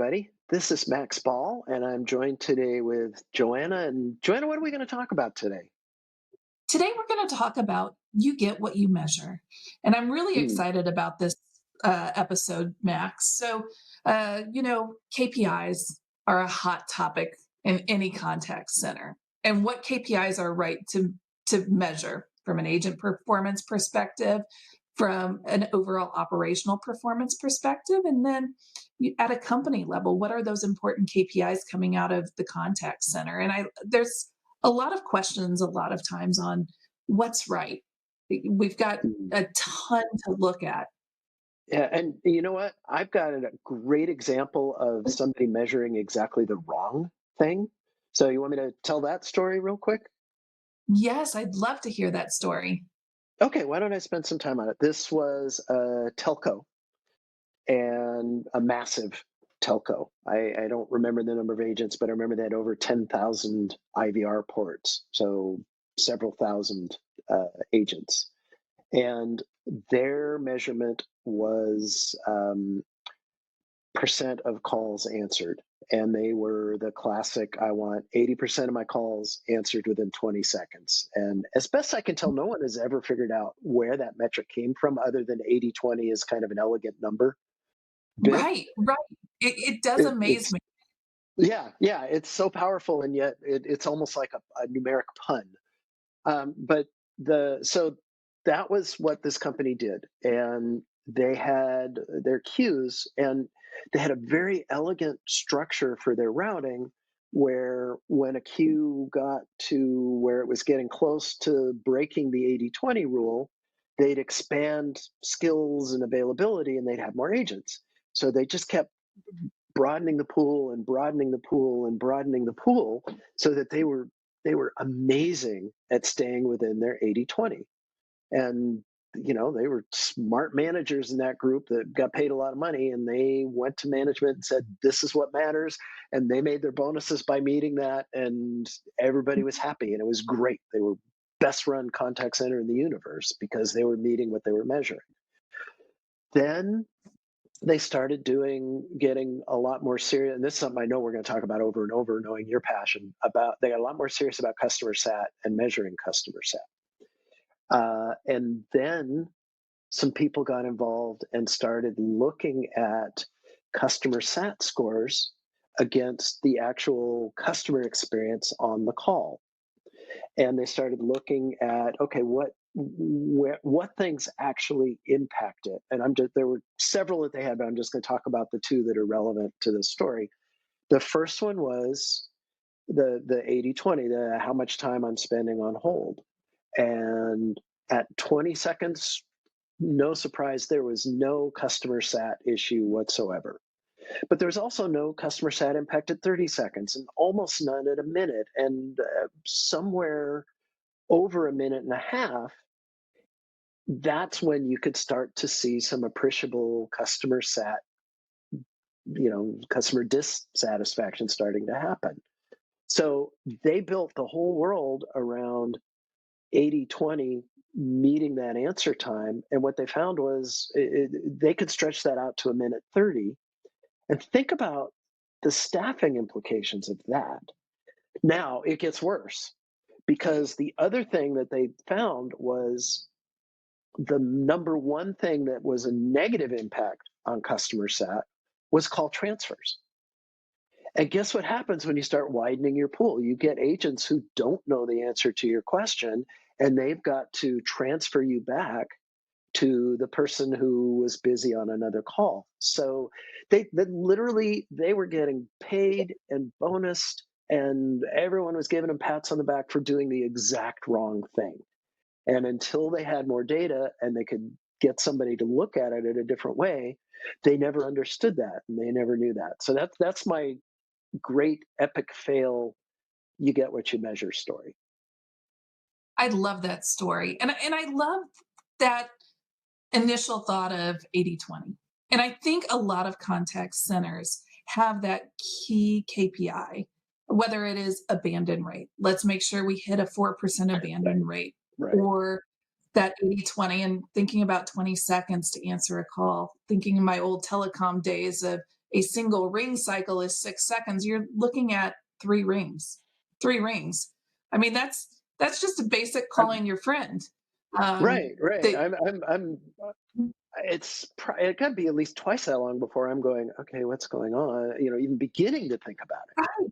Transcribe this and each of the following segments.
everybody. This is Max Ball, and I'm joined today with Joanna. And Joanna, what are we going to talk about today? Today, we're going to talk about you get what you measure. And I'm really Hmm. excited about this episode, Max. KPIs are a hot topic in any contact center. And what KPIs are right to measure from an agent performance perspective, from an overall operational performance perspective, and then at a company level, what are those important KPIs coming out of the contact center? And there's a lot of questions a lot of times on what's right. We've got Hmm. a ton to look at. Yeah, and you know what? I've got a great example of somebody measuring exactly the wrong thing. So you want me to tell that story real quick? Yes, I'd love to hear that story. Okay, why don't I spend some time on it? This was a telco and a massive telco. I don't remember the number of agents, but I remember they had over 10,000 IVR ports, so several thousand agents. And their measurement was percent of calls answered. And they were the classic, I want 80% of my calls answered within 20 seconds. And as best I can tell, no one has ever figured out where that metric came from other than 80/20 is kind of an elegant number. But Right, right. It does amaze it's me. yeah, it's so powerful, and yet it's almost like a numeric pun. But the so that was what this company did, and they had their queues, and they had a very elegant structure for their routing. Where when a queue got to where it was getting close to breaking the 80/20 rule, they'd expand skills and availability, and they'd have more agents. So they just kept broadening the pool and broadening the pool and broadening the pool so that they were amazing at staying within their 80/20. And they were smart managers in that group that got paid a lot of money, and they went to management and said this is what matters, and they made their bonuses by meeting that, and everybody was happy, and it was great. They were best run contact center in the universe because they were meeting what they were measuring. Then they started getting a lot more serious, and this is something I know we're going to talk about over and over, knowing your passion about. They got a lot more serious about customer sat and measuring customer sat. And then some people got involved and started looking at customer sat scores against the actual customer experience on the call. And they started looking at, okay, what things actually impact it. And there were several that they had, but I'm just going to talk about the two that are relevant to the story. The first one was the 80/20, the how much time I'm spending on hold. And at 20 seconds, no surprise, there was no customer sat issue whatsoever. But there was also no customer sat impact at 30 seconds, and almost none at a minute. And somewhere over a minute and a half, that's when you could start to see some appreciable customer dissatisfaction starting to happen. So they built the whole world around 80/20 meeting that answer time. And what they found was they could stretch that out to a minute 30. And think about the staffing implications of that. Now it gets worse because the other thing that they found was the number one thing that was a negative impact on customer sat was call transfers. And guess what happens when you start widening your pool? You get agents who don't know the answer to your question, and they've got to transfer you back to the person who was busy on another call. So they were getting paid and bonused, and everyone was giving them pats on the back for doing the exact wrong thing. And until they had more data and they could get somebody to look at it in a different way, they never understood that and they never knew that. So that's my great epic fail. You get what you measure story. I love that story. And I love that initial thought of 80/20. And I think a lot of contact centers have that key KPI, whether it is abandon rate. Let's make sure we hit a 4% Right. abandon rate, Right. or that 80/20 and thinking about 20 seconds to answer a call, thinking of my old telecom days of a single ring cycle is 6 seconds, you're looking at 3 rings. 3 rings. I mean, that's just a basic I'm, calling your friend. right, right. That It could be at least twice that long before I'm going, okay, what's going on? Even beginning to think about it.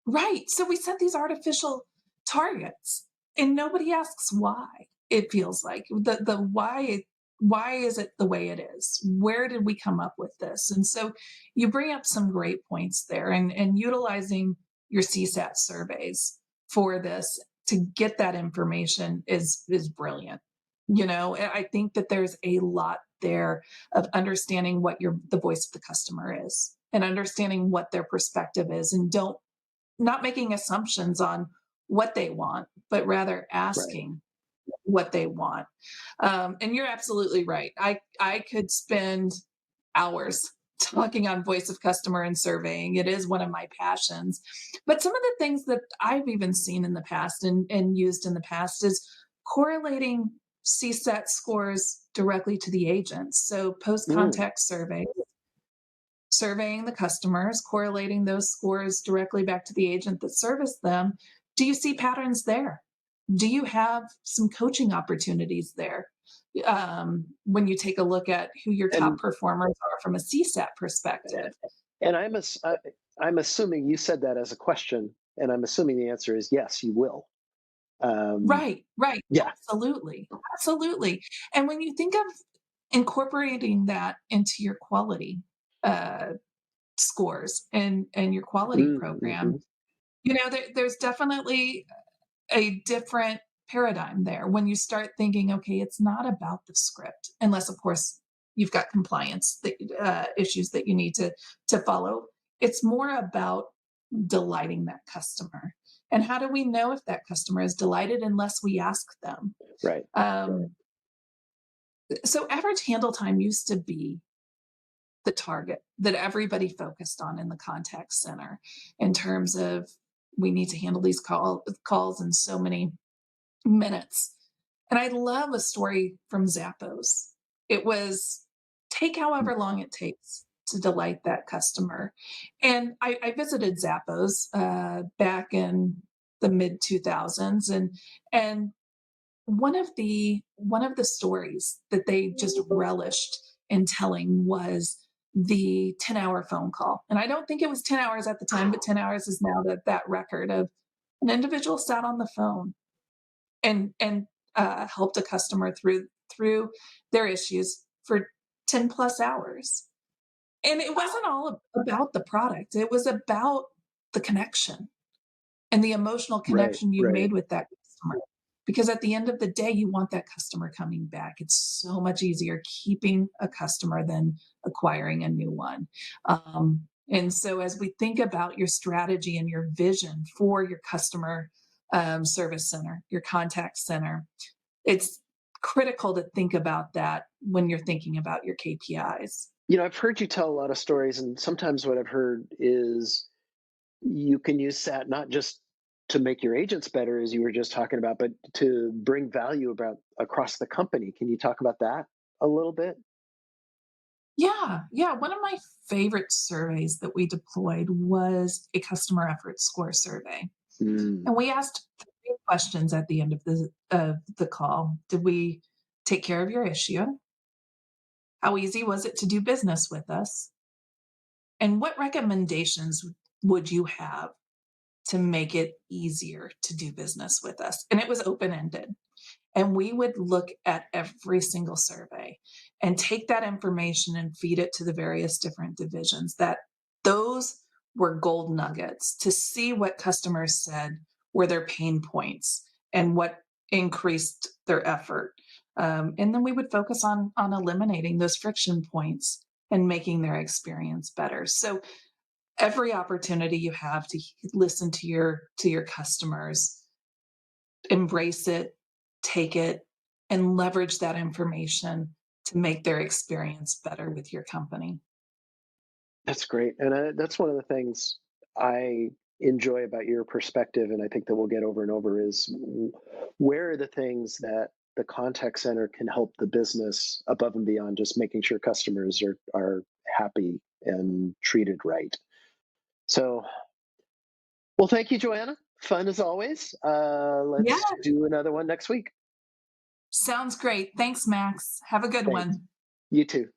Right. So we set these artificial targets and nobody asks why. It feels like the why is it the way it is? Where did we come up with this? And so you bring up some great points there and utilizing your CSAT surveys for this to get that information is brilliant. I think that there's a lot there of understanding what the voice of the customer is and understanding what their perspective is, and don't not making assumptions on what they want, but rather Right. asking what they want. And you're absolutely right. I could spend hours talking on voice of customer and surveying. It is one of my passions. But some of the things that I've even seen in the past and used in the past is correlating CSAT scores directly to the agents. So post Mm. contact surveys, surveying the customers, correlating those scores directly back to the agent that serviced them. Do you see patterns there? Do you have some coaching opportunities there? When you take a look at who your top And performers are from a CSAT perspective. and I'm assuming you said that as a question, and I'm assuming the answer is yes, you will. Um, Right, right. yeah. Absolutely. Absolutely. And when you think of incorporating that into your quality uh, scores and your quality program, Mm-hmm. there's definitely a different paradigm there when you start thinking, okay, it's not about the script, unless, of course, you've got compliance issues that you need to follow. It's more about delighting that customer. And how do we know if that customer is delighted unless we ask them? Right. Um, so average handle time used to be the target that everybody focused on in the contact center in terms of we need to handle these calls in so many minutes. And I love a story from Zappos. It was take however long it takes to delight that customer. And I visited Zappos back in the mid 2000s, and one of the stories that they just relished in telling was the 10-hour phone call. And I don't think it was 10 hours at the time, but 10 hours is now that record of an individual sat on the phone and helped a customer through their issues for 10 plus hours. And it wasn't all about the product. It was about the connection and the emotional Right. connection you Right. made with that customer. Because at the end of the day, you want that customer coming back. It's so much easier keeping a customer than acquiring a new one. And so, as we think about your strategy and your vision for your customer service center, your contact center, it's critical to think about that when you're thinking about your KPIs. I've heard you tell a lot of stories, and sometimes what I've heard is you can use SAT not just to make your agents better, as you were just talking about, but to bring value about across the company. Can you talk about that a little bit? Yeah, yeah. One of my favorite surveys that we deployed was a customer effort score survey. Mm. And we asked 3 questions at the end of the call. Did we take care of your issue? How easy was it to do business with us? And what recommendations would you have to make it easier to do business with us? And it was open ended. And we would look at every single survey and take that information and feed it to the various different divisions. That those were gold nuggets to see what customers said were their pain points and what increased their effort. And then we would focus on eliminating those friction points and making their experience better. So every opportunity you have to listen to your customers, embrace it, take it, and leverage that information to make their experience better with your company. That's great. And that's one of the things I enjoy about your perspective. And I think that we'll get over and over is where are the things that the contact center can help the business above and beyond just making sure customers are happy and treated right. So, well, thank you, Joanna. Fun as always. Yeah, Let's do another one next week. sounds great. Thanks, Max. Have a good Thanks. one. You too.